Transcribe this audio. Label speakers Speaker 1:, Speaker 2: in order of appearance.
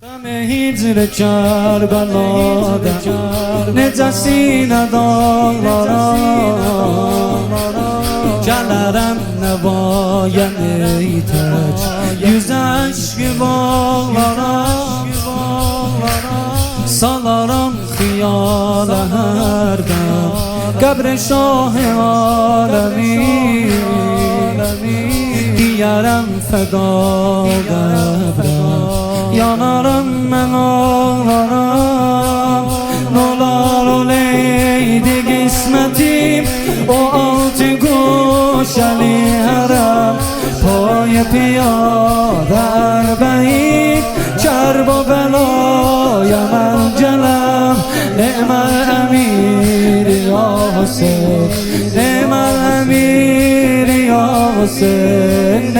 Speaker 1: غم هجر کربلا نجسی ندارم گلرم نباید ایتج yüzəşk bağlarım salarım xiyala hərdən qəbr şah-ı aləmi diyərəm fəda qəbrəm yanarım mən ağlarım nolar oleydi qismətim o altı qoşəli hərəm pای پیاده اربعین کرب و بلای منجلم نعم الامیر یا حسین نعم الامیر یا حسین